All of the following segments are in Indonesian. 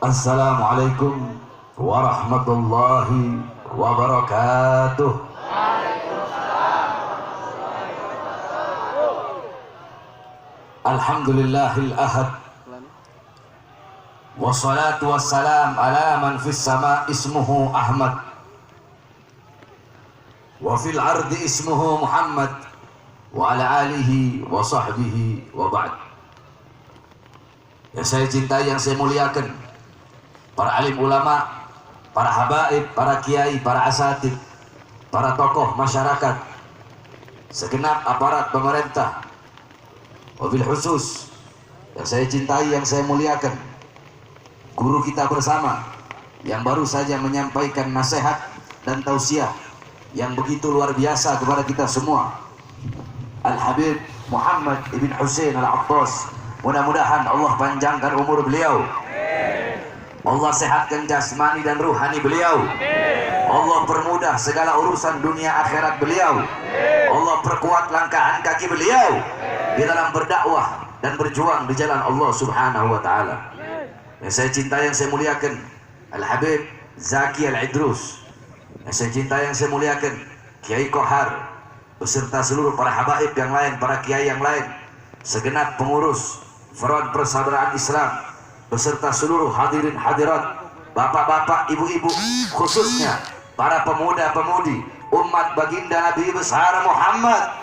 Assalamualaikum warahmatullahi wabarakatuh. Alhamdulillahil ahad, wassalatu wassalam ala man fis sama ismuhu Ahmad wa fil ardi ismuhu Muhammad wa ala alihi wa sahbihi wa ba'd. Yang saya cintai, yang saya muliakan, para alim ulama, para habaib, para kiai, para asatid, para tokoh masyarakat, segenap aparat pemerintah, wabil khusus yang saya cintai, yang saya muliakan, guru kita bersama yang baru saja menyampaikan nasihat dan tausiah yang begitu luar biasa kepada kita semua, Al-Habib Muhammad ibn Hussein Al-Abbas. Mudah-mudahan Allah panjangkan umur beliau, Allah sehatkan jasmani dan ruhani beliau, Allah permudah segala urusan dunia akhirat beliau, Allah perkuat langkah kaki beliau di dalam berdakwah dan berjuang di jalan Allah Subhanahu wa taala. Yang saya cintai, yang saya muliakan, Al-Habib Zaki Al-Idrus. Yang saya cintai, yang saya muliakan, Kiai Kohar beserta seluruh para habaib yang lain, para kiai yang lain, segenap pengurus Front Persaudaraan Islam beserta seluruh hadirin hadirat, bapak-bapak, ibu-ibu, khususnya para pemuda-pemudi umat baginda Nabi besar Muhammad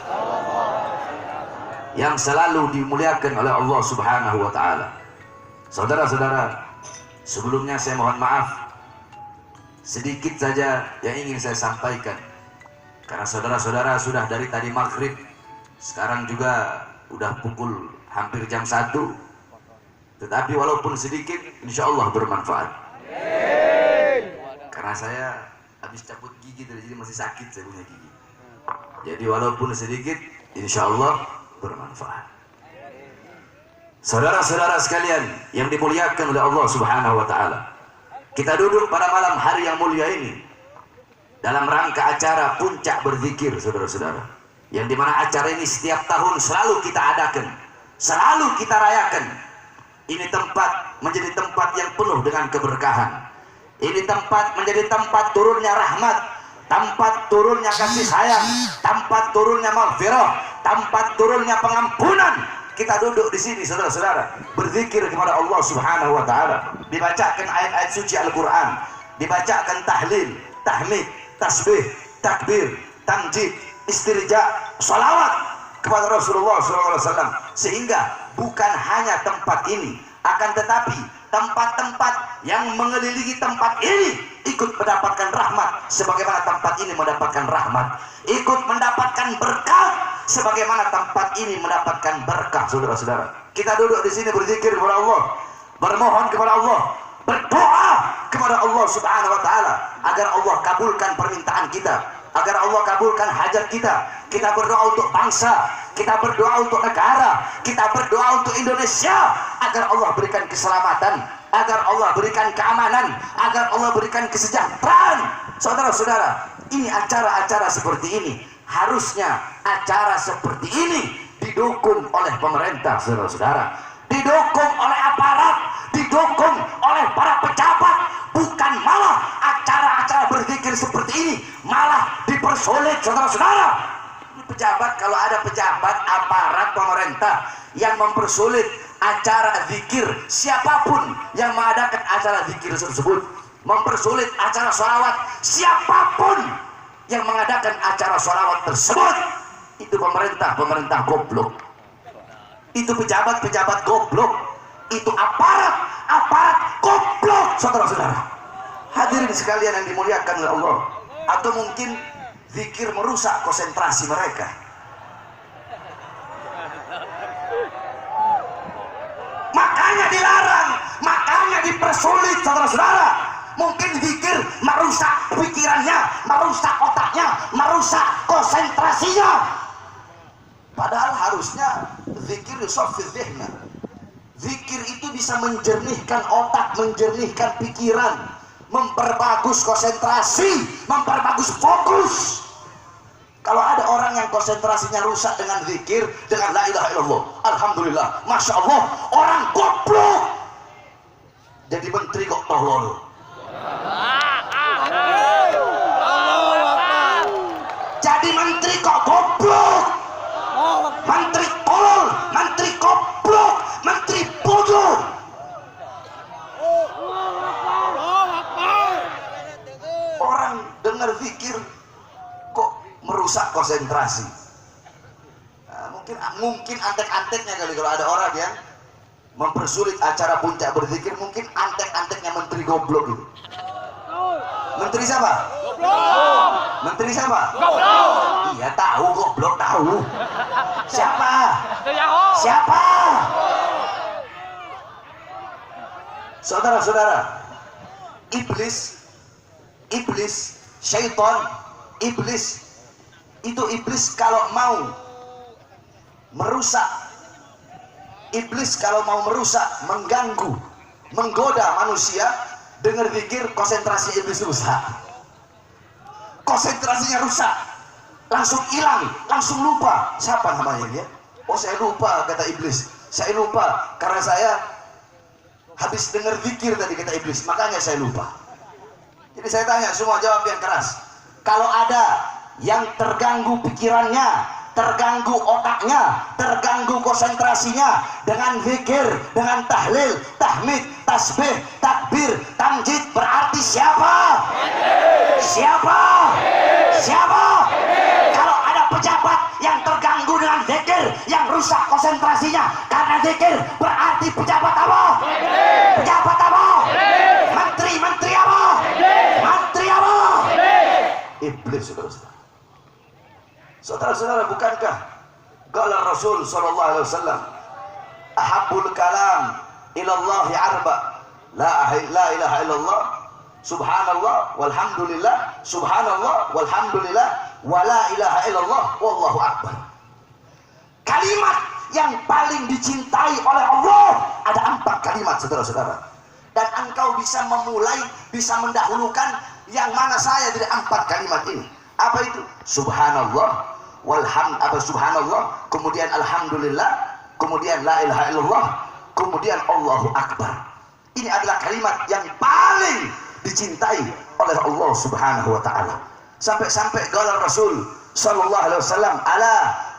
yang selalu dimuliakan oleh Allah Subhanahu wa taala. Saudara-saudara, sebelumnya saya mohon maaf sedikit saja yang ingin saya sampaikan, karena saudara-saudara sudah dari tadi maghrib, sekarang juga udah pukul hampir jam 1, tetapi walaupun sedikit insya Allah bermanfaat. Karena saya habis cabut gigi jadi masih sakit saya punya gigi, jadi walaupun sedikit insya Allah bermanfaat. Saudara-saudara sekalian yang dimuliakan oleh Allah Subhanahu wa taala, kita duduk pada malam hari yang mulia ini dalam rangka acara puncak berzikir, saudara-saudara, yang dimana acara ini setiap tahun selalu kita adakan, selalu kita rayakan. Ini tempat menjadi tempat yang penuh dengan keberkahan. Ini tempat menjadi tempat turunnya rahmat, tempat turunnya kasih sayang, tempat turunnya maghfirah, tempat turunnya pengampunan. Kita duduk di sini, saudara-saudara, berzikir kepada Allah Subhanahu wa taala, dibacakan ayat-ayat suci Al-Qur'an, dibacakan tahlil, tahmid, tasbih, takbir, tamjid, istirja, salawat kepada Rasulullah SAW, sehingga bukan hanya tempat ini, akan tetapi tempat-tempat yang mengelilingi tempat ini ikut mendapatkan rahmat sebagaimana tempat ini mendapatkan rahmat, ikut mendapatkan berkah sebagaimana tempat ini mendapatkan berkah. Saudara-saudara, kita duduk di sini berzikir kepada Allah, bermohon kepada Allah, berdoa kepada Allah Subhanahu wa taala agar Allah kabulkan permintaan kita, agar Allah kabulkan hajat kita. Kita berdoa untuk bangsa, kita berdoa untuk negara, kita berdoa untuk Indonesia agar Allah berikan keselamatan, agar Allah berikan keamanan, agar Allah berikan kesejahteraan. Saudara-saudara, ini acara-acara seperti ini, harusnya acara seperti ini didukung oleh pemerintah, saudara-saudara, didukung oleh aparat, didukung oleh para pejabat, bukan malah acara-acara berzikir seperti ini malah dipersulit, saudara-saudara. Pejabat, kalau ada pejabat aparat pemerintah yang mempersulit acara zikir, siapapun yang mengadakan acara zikir tersebut, mempersulit acara sholawat, siapapun yang mengadakan acara sholawat tersebut, itu pemerintah goblok, itu pejabat goblok, itu aparat goblok, saudara-saudara. Hadirin sekalian yang dimuliakan oleh Allah. Atau mungkin zikir merusak konsentrasi mereka. Makanya dilarang, makanya dipersulit, saudara-saudara. Mungkin zikir merusak pikirannya, merusak otaknya, merusak konsentrasinya. Padahal harusnya zikir yusaffi dzihna. Zikir itu bisa menjernihkan otak, menjernihkan pikiran, memperbagus konsentrasi, memperbagus fokus. Kalau ada orang yang konsentrasinya rusak dengan zikir, dengan la ilaha illallah, alhamdulillah, masya Allah, orang goblok. Jadi menteri kok tolol. Jadi menteri kok goblok. Menteri tolol, menteri goblok, menteri bodoh. Orang dengar zikir kok merusak konsentrasi. Nah, mungkin antek-anteknya kali kalau ada orang yang mempersulit acara puncak berzikir, mungkin antek-anteknya menteri goblok itu. Menteri siapa? Goblok. Menteri siapa? Goblok. Iya tahu, goblok tahu. Siapa? Siapa? Saudara-saudara, iblis, syaitan, iblis kalau mau merusak, mengganggu, menggoda manusia, dengar zikir, konsentrasi iblis rusak. Konsentrasinya rusak, langsung hilang, langsung lupa. Siapa namanya dia? Oh, saya lupa, kata iblis. Saya lupa karena saya habis dengar zikir tadi, kata iblis, makanya saya lupa. Jadi saya tanya, semua jawab yang keras. Kalau ada yang terganggu pikirannya, terganggu otaknya, terganggu konsentrasinya dengan zikir, dengan tahlil, tahmid, tasbih, takbir, tamjid, berarti siapa? Siapa? Siapa? Kalau ada pejabat yang terganggu dengan zikir, yang rusak konsentrasinya karena zikir, berarti pejabat apa? Pejabat apa? Menteri apa? Menteri apa? Iblis, saudara-saudara. Saudara-saudara, bukankah qala Rasul sallallahu alaihi wasallam, ahabbul kalam ilallahi arba, la ilaha illallah, subhanallah walhamdulillah, subhanallah walhamdulillah, wa la ilaha illallah, wallahu akbar. Kalimat yang paling dicintai oleh Allah ada 4 kalimat, saudara-saudara. Dan engkau bisa memulai, bisa mendahulukan yang mana saya dari 4 kalimat ini. Apa itu? Subhanallah, subhanallah, kemudian alhamdulillah, kemudian la ilaha illallah, kemudian Allahu akbar. Ini adalah kalimat yang paling dicintai oleh Allah Subhanahu wa taala. Sampai-sampai qala Rasul sallallahu alaihi wasallam, ala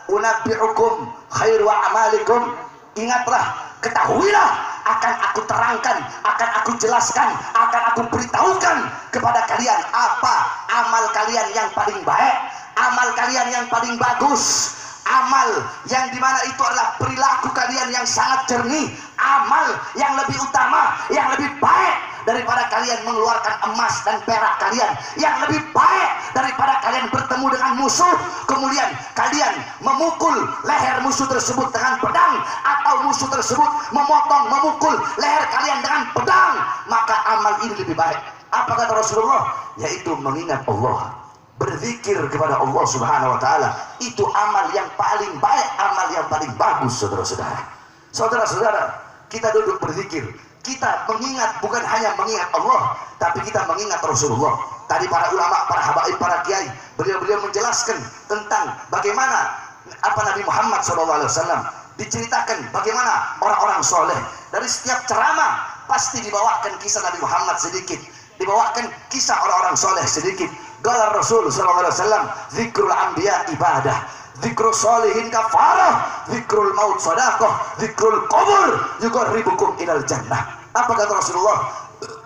unabbi'ukum khairu a'malikum, ingatlah, ketahuilah, akan aku terangkan, akan aku jelaskan, akan aku beritahukan kepada kalian apa amal kalian yang paling baik, amal kalian yang paling bagus, amal yang dimana itu adalah perilaku kalian yang sangat jernih, amal yang lebih utama, yang lebih baik daripada kalian mengeluarkan emas dan perak kalian, yang lebih baik daripada kalian bertemu dengan musuh kemudian kalian memukul leher musuh tersebut dengan pedang, atau musuh tersebut memukul leher kalian dengan pedang, maka amal ini lebih baik. Apa kata Rasulullah? Yaitu mengingat Allah, berzikir kepada Allah Subhanahu wa taala. Itu amal yang paling baik, amal yang paling bagus, saudara-saudara. Saudara-saudara, kita duduk berzikir, kita mengingat, bukan hanya mengingat Allah, tapi kita mengingat Rasulullah. Tadi para ulama, para habaib, para kiai, beliau menjelaskan tentang bagaimana Nabi Muhammad SAW, diceritakan bagaimana orang-orang soleh. Dari setiap ceramah pasti dibawakan kisah Nabi Muhammad sedikit, dibawakan kisah orang-orang soleh sedikit. Qala Rasul SAW, zikrul anbiya ibadah, zikrul solihin kafarah, zikrul maut sadaqah, zikrul kubur yuqarribukum ilal jannah. Apa kata Rasulullah?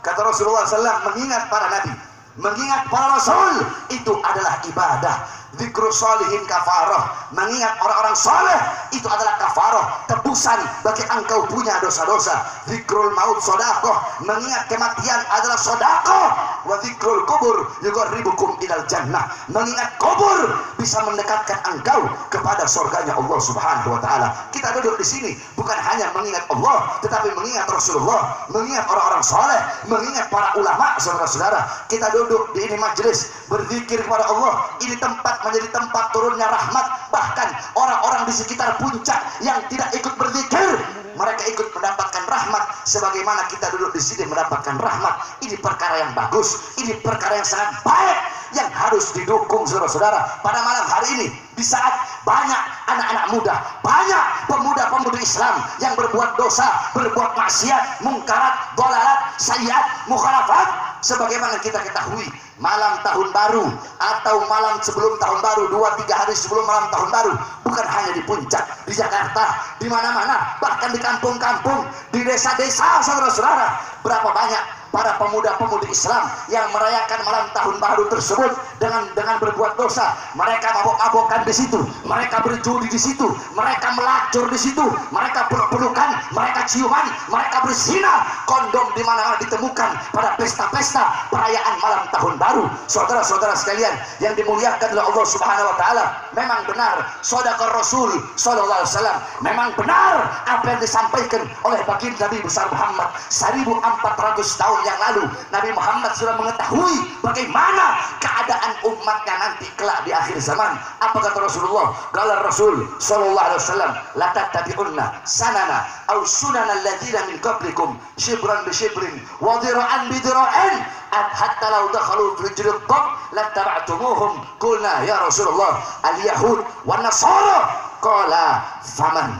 Kata Rasulullah SAW, mengingat para nabi, mengingat para rasul itu adalah ibadah. Zikrul solihin kafarah, mengingat orang-orang soleh itu adalah kafarah, tebusan bagi engkau punya dosa-dosa. Zikrul maut sadaqah, mengingat kematian adalah sadaqah. Wa zikrul kubur yuqarribukum ilal jannah, mengingat kubur bisa mendekatkan engkau kepada surganya Allah Subhanahu wa taala. Kita duduk di sini bukan hanya mengingat Allah, tetapi mengingat Rasulullah, mengingat orang-orang soleh, mengingat para ulama. Saudara-saudara, kita duduk di ini majelis berzikir kepada Allah. Ini tempat menjadi tempat turunnya rahmat. Bahkan orang-orang di sekitar puncak yang tidak ikut berzikir, mereka ikut mendapatkan rahmat sebagaimana kita duduk di sini mendapatkan rahmat. Ini perkara yang bagus, ini perkara yang sangat baik yang harus didukung, saudara-saudara. Pada malam hari ini, di saat banyak anak-anak muda, banyak pemuda-pemudi Islam yang berbuat dosa, berbuat maksiat, mungkarat, dolalat, sayyiat, mukhalafat. Sebagaimana kita ketahui, malam tahun baru atau malam sebelum tahun baru, 2-3 hari sebelum malam tahun baru, bukan hanya di puncak, di Jakarta, di mana-mana, bahkan di kampung-kampung, di desa-desa, saudara-saudara, berapa banyak para pemuda-pemudi Islam yang merayakan malam tahun baru tersebut dengan berbuat dosa. Mereka mabok-mabokan di situ, mereka berjudi di situ, mereka melacur di situ, mereka peluk-pelukan, mereka ciuman, mereka berzina. Kondom di mana-mana ditemukan pada pesta-pesta perayaan malam tahun baru. Saudara-saudara sekalian yang dimuliakan oleh Allah Subhanahu wa taala, memang benar shadaqar Rasul sallallahu alaihi wasallam. Memang benar apa yang disampaikan oleh baginda Nabi besar Muhammad 1400 tahun yang lalu. Nabi Muhammad sudah mengetahui bagaimana keadaan umatnya nanti kelak di akhir zaman. Apa kata Rasulullah? Qala Rasul sallallahu alaihi wasallam, la tattabi'unna sanana aw sunana alladziina min qablikum shibran bi shibrin wa dhira'an bi dhira'in hatta law dakhalu fi hujril dhab lattaba'tumuhum. Qulna ya Rasulullah al-yahud wan nasara. Qala faman.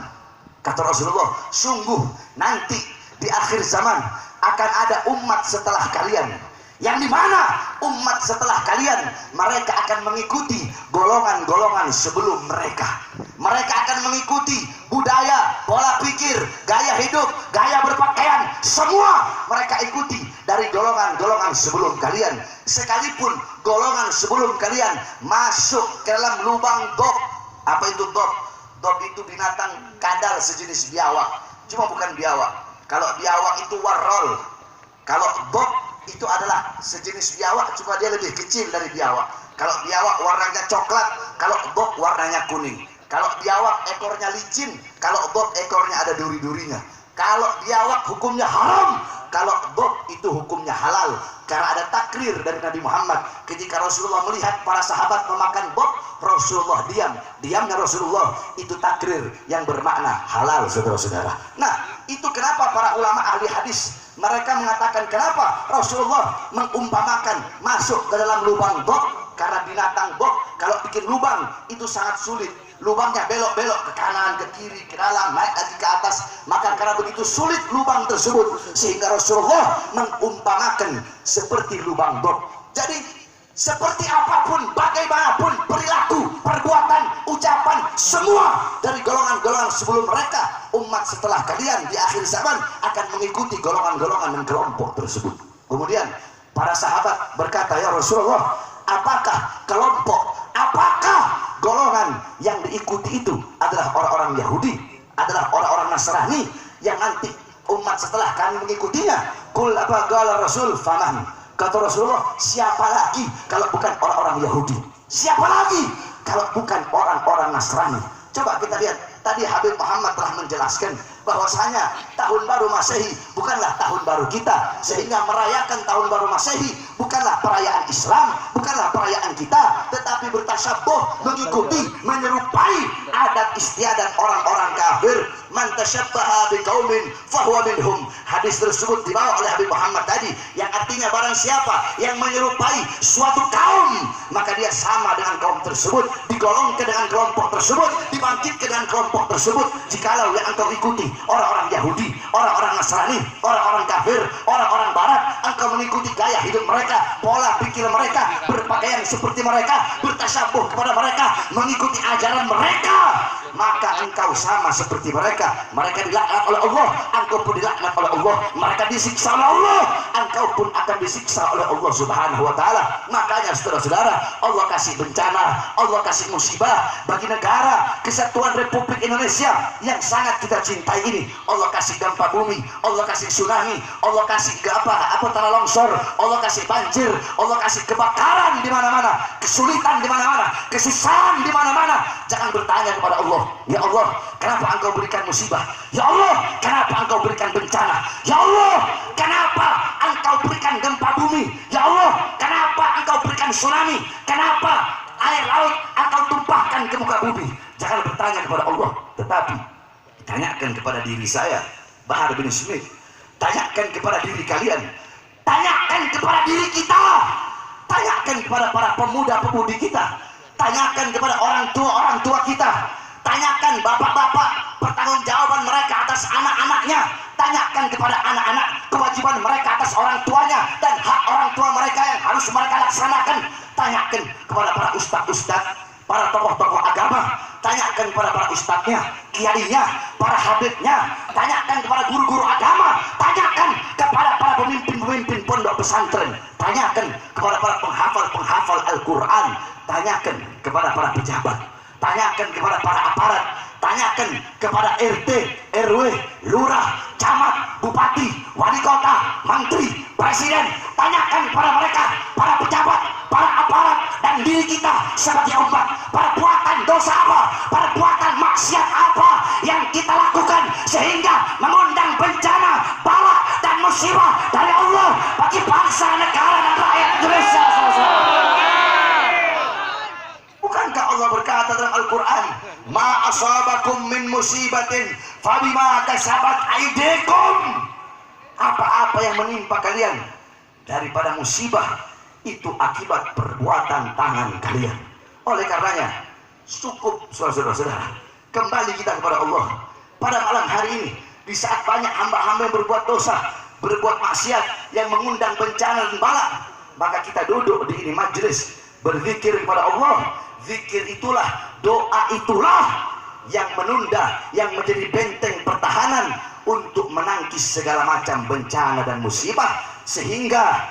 Kata Rasulullah, sungguh nanti di akhir zaman akan ada umat setelah kalian, yang dimana umat setelah kalian mereka akan mengikuti golongan-golongan sebelum mereka. Mereka akan mengikuti budaya, pola pikir, gaya hidup, gaya berpakaian, semua mereka ikuti dari golongan-golongan sebelum kalian. Sekalipun golongan sebelum kalian masuk ke dalam lubang dob. Apa itu dob? Dob itu binatang kadal sejenis biawak, cuma bukan biawak. Kalau biawak itu warrol, kalau dob itu adalah sejenis biawak, cuma dia lebih kecil dari biawak. Kalau biawak warnanya coklat, kalau dob warnanya kuning. Kalau biawak ekornya licin, kalau dob ekornya ada duri-durinya. Kalau biawak hukumnya haram, kalau dob itu hukumnya halal. Karena ada takrir dari Nabi Muhammad. Ketika Rasulullah melihat para sahabat memakan dob, Rasulullah diam. Diamnya Rasulullah itu takrir yang bermakna halal, saudara-saudara. Nah, itu kenapa para ulama ahli hadis mereka mengatakan kenapa Rasulullah mengumpamakan masuk ke dalam lubang dob. Karena binatang dob kalau bikin lubang itu sangat sulit. Lubangnya belok-belok ke kanan, ke kiri, ke dalam, naik lagi ke atas. Maka karena begitu sulit lubang tersebut, sehingga Rasulullah mengumpamakan seperti lubang dob. Jadi seperti apapun, bagaimanapun perilaku, perbuatan, ucapan, semua dari golongan-golongan sebelum mereka, umat setelah kalian di akhir zaman akan mengikuti golongan-golongan dan kelompok tersebut. Kemudian para sahabat berkata, ya Rasulullah, apakah kelompok, apakah golongan yang diikuti itu adalah orang-orang Yahudi, adalah orang-orang Nasrani yang nanti umat setelah kami mengikutinya? Qul apa qala Rasul faman. Kata Rasulullah, siapa lagi kalau bukan orang-orang Yahudi? Siapa lagi kalau bukan orang-orang Nasrani? Coba kita lihat, tadi Habib Muhammad telah menjelaskan bahwasanya tahun baru Masehi bukanlah tahun baru kita, sehingga merayakan tahun baru Masehi bukanlah perayaan Islam, bukanlah perayaan kita, tetapi bertasyabuh, mengikuti, menyerupai adat istiadat orang-orang kafir. Man tashabbaha biqaumin fahuwa minhum. Hadis tersebut dibawa oleh Habib Muhammad tadi, yang artinya barang siapa yang menyerupai suatu kaum, maka dia sama dengan kaum tersebut, digolongkan dengan kelompok tersebut, dibangkitkan dengan kelompok tersebut. Jikalau yang engkau ikuti orang-orang Yahudi, orang-orang Nasrani, orang-orang kafir, orang-orang Barat, engkau mengikuti gaya hidup mereka, pola pikir mereka, berpakaian seperti mereka, bertasyabuh kepada mereka, mengikuti ajaran mereka, maka engkau sama seperti mereka. Mereka dilaknat oleh Allah, engkau pun dilaknat oleh Allah. Mereka disiksa oleh Allah, engkau pun akan disiksa oleh Allah Subhanahu wa taala. Makanya saudara-saudara, Allah kasih bencana, Allah kasih musibah bagi negara Kesatuan Republik Indonesia yang sangat kita cintai ini. Allah kasih gempa bumi, Allah kasih tsunami, Allah kasih tanah longsor, Allah kasih banjir, Allah kasih kebakaran di mana-mana, kesulitan di mana-mana, kesusahan di mana-mana. Jangan bertanya kepada Allah, ya Allah, kenapa engkau berikan musibah? Ya Allah, kenapa engkau berikan bencana? Ya Allah, kenapa engkau berikan gempa bumi? Ya Allah, kenapa engkau berikan tsunami? Kenapa air laut engkau tumpahkan ke muka bumi? Jangan bertanya kepada Allah, tetapi tanyakan kepada diri saya, Bahar bin Smith. Tanyakan kepada diri kalian, tanyakan kepada diri kita, tanyakan kepada para pemuda-pemudi kita, tanyakan kepada orang tua kita, Tanyakan bapak-bapak pertanggungjawaban mereka atas anak-anaknya. Tanyakan kepada anak-anak kewajiban mereka atas orang tuanya dan hak orang tua mereka yang harus mereka laksanakan. Tanyakan kepada para ustadz-ustadz, para tokoh-tokoh agama. Tanyakan kepada para ustadznya, kiainya, para habibnya. Tanyakan kepada guru-guru agama. Tanyakan kepada para pemimpin-pemimpin pondok pesantren. Tanyakan kepada para penghafal-penghafal Al-Quran. Tanyakan kepada para pejabat. Tanyakan kepada para aparat. Tanyakan kepada RT, RW, lurah, camat, bupati, wali kota, menteri, presiden. Tanyakan kepada mereka, para pejabat, para aparat, dan diri kita sebagai umat. Perbuatan dosa apa, perbuatan maksiat apa yang kita lakukan sehingga mengundang bencana, bala, dan musibah dari Allah bagi bangsa, negara, dan rakyat Indonesia. Bukankah Allah berkata dalam Al-Quran, ma asabakum min musibatin fabima kasabat aydikum. Apa-apa yang menimpa kalian daripada musibah itu akibat perbuatan tangan kalian. Oleh karenanya cukup saudara-saudara, kembali kita kepada Allah pada malam hari ini. Di saat banyak hamba-hamba yang berbuat dosa, berbuat maksiat, yang mengundang bencana dan bala, maka kita duduk di ini majelis berzikir kepada Allah. Zikir itulah, doa itulah yang menunda, yang menjadi benteng pertahanan untuk menangkis segala macam bencana dan musibah. Sehingga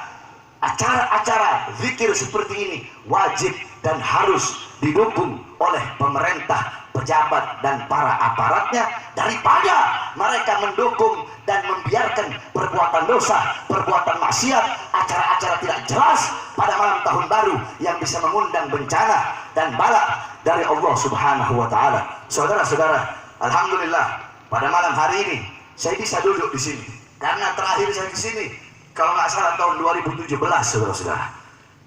acara-acara zikir seperti ini wajib dan harus didukung oleh pemerintah, pejabat, dan para aparatnya, daripada mereka mendukung dan membiarkan perbuatan dosa, perbuatan maksiat, acara-acara tidak jelas pada malam tahun baru yang bisa mengundang bencana dan bala dari Allah Subhanahu wa Ta'ala. Saudara-saudara, alhamdulillah pada malam hari ini saya bisa duduk di sini karena terakhir saya di sini kalau nggak salah tahun 2017, saudara-saudara.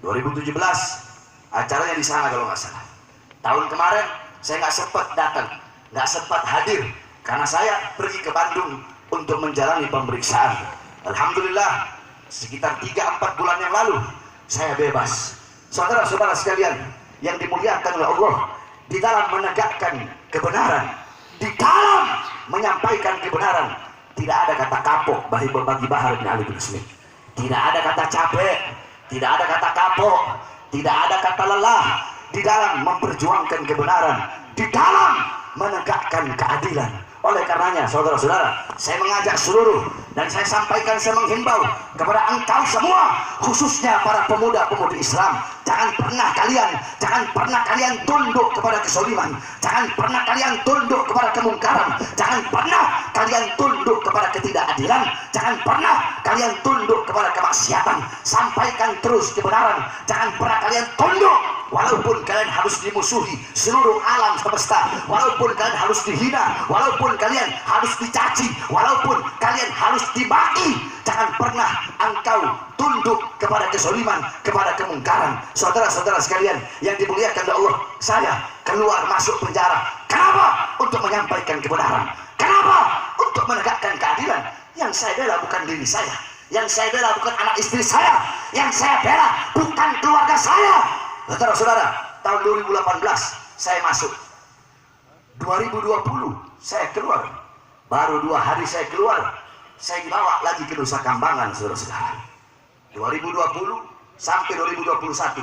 2017 acaranya di sana kalau nggak salah. Tahun kemarin saya nggak sempat datang, nggak sempat hadir karena saya pergi ke Bandung untuk menjalani pemeriksaan. Alhamdulillah sekitar 3-4 bulan yang lalu saya bebas. Saudara-saudara sekalian yang dimuliakan oleh Allah, di dalam menegakkan kebenaran, di dalam menyampaikan kebenaran, tidak ada kata kapok bagi Bahar bin Ali bin Smith. Tidak ada kata capek, tidak ada kata kapok, tidak ada kata lelah di dalam memperjuangkan kebenaran, di dalam menegakkan keadilan. Oleh karenanya saudara-saudara, saya mengajak seluruh dan saya sampaikan, saya menghimbau kepada engkau semua, khususnya para pemuda-pemudi Islam, jangan pernah kalian tunduk kepada kezaliman, jangan pernah kalian tunduk kepada kemungkaran, jangan pernah kalian tunduk kepada ketidakadilan, jangan pernah kalian tunduk kepada kemaksiatan. Sampaikan terus kebenaran, jangan pernah kalian tunduk walaupun kalian harus dimusuhi seluruh alam semesta, walaupun kalian harus dihina, walaupun kalian harus dicaci, walaupun kalian harus dibagi. Jangan pernah engkau tunduk kepada kezaliman, kepada kemungkaran. Saudara-saudara sekalian yang dimuliakan oleh Allah, saya keluar masuk penjara. Kenapa? Untuk menyampaikan kebenaran. Kenapa? Untuk menegakkan keadilan. Yang saya bela bukan diri saya, yang saya bela bukan anak istri saya, yang saya bela bukan keluarga saya. Saudara-saudara, tahun 2018 saya masuk, 2020 saya keluar, baru 2 hari saya keluar, saya dibawa lagi ke Nusa Kambangan, saudara-saudara. 2020 sampai 2021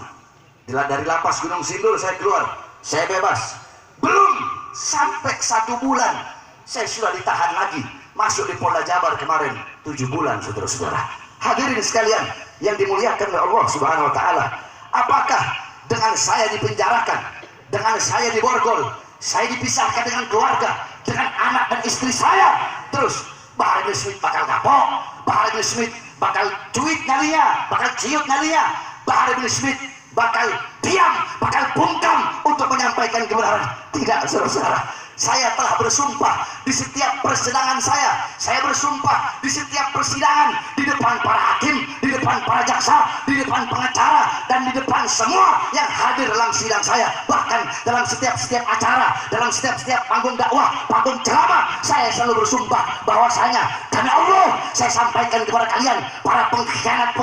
dari lapas Gunung Sindur saya keluar, saya bebas. Belum sampai 1 bulan saya sudah ditahan lagi, masuk di Polda Jabar kemarin 7 bulan, saudara-saudara. Hadirin sekalian yang dimuliakan oleh Allah Subhanahu wa Ta'ala, apakah dengan saya dipenjarakan, dengan saya diborgol, saya dipisahkan dengan keluarga, dengan anak dan istri saya, terus Bahar bin Smith bakal kapok, Bahar bin Smith bakal cuit nyalinya, bakal ciut nyalinya, Bahar bin Smith bakal diam, bakal bungkam untuk menyampaikan kebenaran? Tidak, saudara-saudara. Saya telah bersumpah di setiap persidangan saya bersumpah di setiap persidangan, di depan para hakim, di depan depan para jaksa, di depan pengacara, dan di depan semua yang hadir dalam sidang saya, bahkan dalam setiap acara, dalam setiap panggung dakwah, panggung ceramah, saya selalu bersumpah bahwasanya demi Allah saya sampaikan kepada kalian, para pengkhianat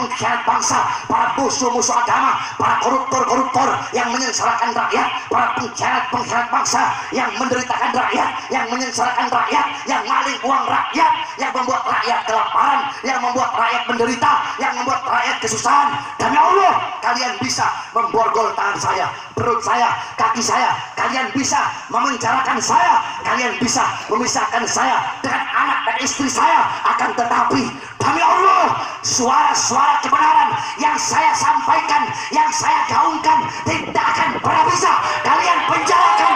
bangsa, para musuh agama, para koruptor yang menyengsarakan rakyat, para pengkhianat bangsa yang menderitakan rakyat, yang menyengsarakan rakyat, yang maling uang rakyat, yang membuat rakyat kelaparan, yang membuat rakyat menderita, yang membuat rakyat kesusahan. Demi Allah, kalian bisa memborgol tangan saya, perut saya, kaki saya, kalian bisa memenjarakan saya, kalian bisa memisahkan saya dengan anak dan istri saya. Akan tetapi demi Allah, suara-suara kebenaran yang saya sampaikan, yang saya gaungkan, tidak akan pernah bisa kalian penjarakan.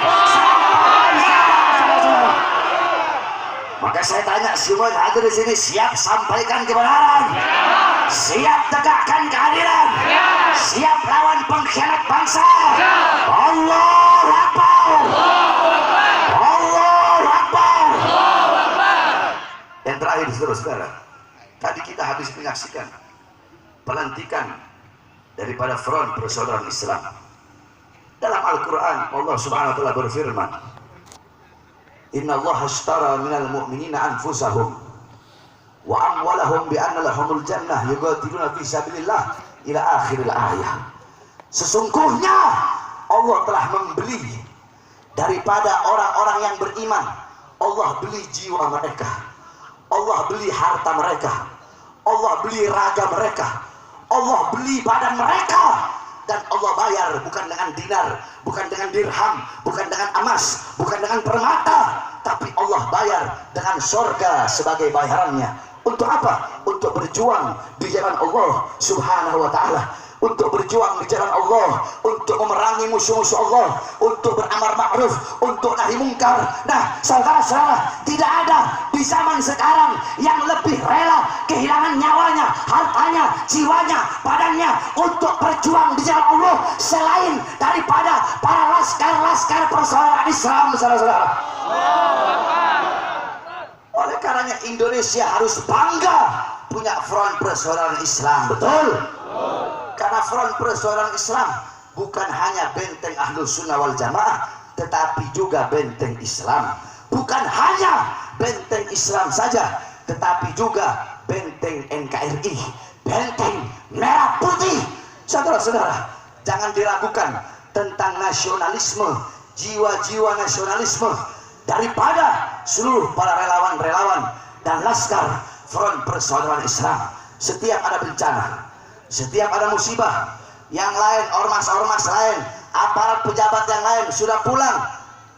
Maka saya tanya semua yang hadir di sini, siap sampaikan kebenaran? Siap tegakkan keadilan? Siap lawan pengkhianat bangsa? Allahu Akbar! Allahu Akbar! Yang terakhir, saudara-saudara, tadi kita habis menyaksikan pelantikan daripada Front Persaudaraan Islam. Dalam Al-Quran Allah Subhanahu wa ta'ala berfirman, Inna Allah ashtara minal mu'minina anfusahum wa amwalahum bi anna lahumul jannah yuqatiluna fi sabilillah ila akhiril ayah. Sesungguhnya Allah telah membeli daripada orang-orang yang beriman. Allah beli jiwa mereka, Allah beli harta mereka, Allah beli raga mereka, Allah beli badan mereka. Dan Allah bayar bukan dengan dinar, bukan dengan dirham, bukan dengan emas, bukan dengan permata, tapi Allah bayar dengan surga sebagai bayarannya. Untuk apa? Untuk berjuang di jalan Allah Subhanahu wa ta'ala, untuk berjuang di jalan Allah, untuk memerangi musuh-musuh Allah, untuk beramar ma'ruf, untuk nahi mungkar. Nah, saudara-saudara, tidak ada di zaman sekarang yang lebih rela kehilangan nyawanya, hartanya, jiwanya, badannya untuk berjuang di jalan Allah selain daripada para laskar persaudaraan Islam, saudara-saudara. Oleh karenanya Indonesia harus bangga punya Front Persaudaraan Islam, betul? Karena Front Persaudaraan Islam bukan hanya benteng Ahlus Sunnah wal Jamaah, tetapi juga benteng Islam. Bukan hanya benteng Islam saja, tetapi juga benteng NKRI, benteng merah putih. Saudara-saudara, jangan diragukan tentang nasionalisme, jiwa-jiwa nasionalisme daripada seluruh para relawan dan laskar Front Persaudaraan Islam. Setiap ada bencana, setiap ada musibah, yang lain, ormas-ormas lain, aparat pejabat yang lain sudah pulang,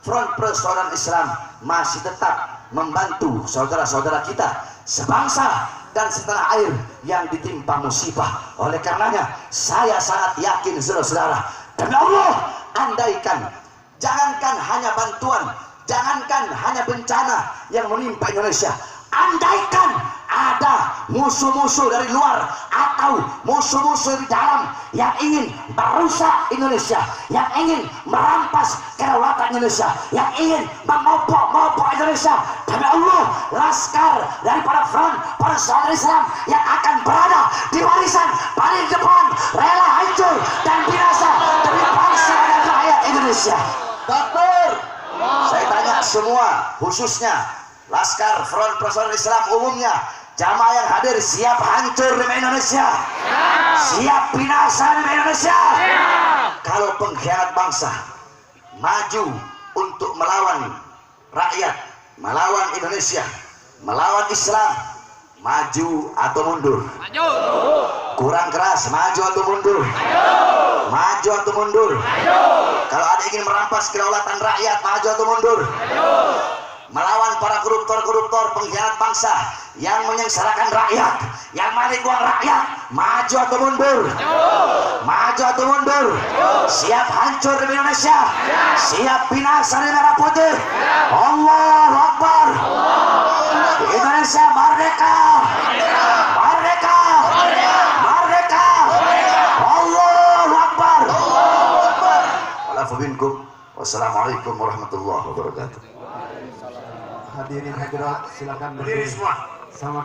Front Persaudaraan Islam masih tetap membantu saudara-saudara kita sebangsa dan setanah air yang ditimpa musibah. Oleh karenanya saya sangat yakin, saudara-saudara, demi Allah, andaikan jangankan hanya bantuan, jangankan hanya bencana yang menimpa Indonesia, andaikan ada musuh-musuh dari luar atau musuh-musuh di dalam yang ingin merusak Indonesia, yang ingin merampas kedaulatan Indonesia, yang ingin memopok Indonesia, demi Allah, laskar daripada Front Persaudaraan Islam yang akan berada di barisan paling depan, rela hancur dan binasa demi bangsa dan rakyat Indonesia. Takbir! Saya tanya semua, khususnya laskar Front Persaudaraan Islam umumnya, jamaah yang hadir, siap hancur demi Indonesia? Siap binasa demi Indonesia? Kalau pengkhianat bangsa maju untuk melawan rakyat, melawan Indonesia, melawan Islam, maju atau mundur? Maju. Kurang keras, maju atau mundur? Maju atau mundur? Kalau ada ingin merampas kedaulatan rakyat, maju atau mundur? Melawan para koruptor pengkhianat bangsa yang menyengsarakan rakyat, yang maling uang rakyat, maju atau mundur? Maju atau mundur? Siap hancur demi Indonesia? Siap binasa di merah putih? Allahu Akbar! Indonesia merdeka! Merdeka! Merdeka! Allahu Akbar! Wassalamualaikum warahmatullahi wabarakatuh. Hadirin hadirat, silakan berdiri semua. Sama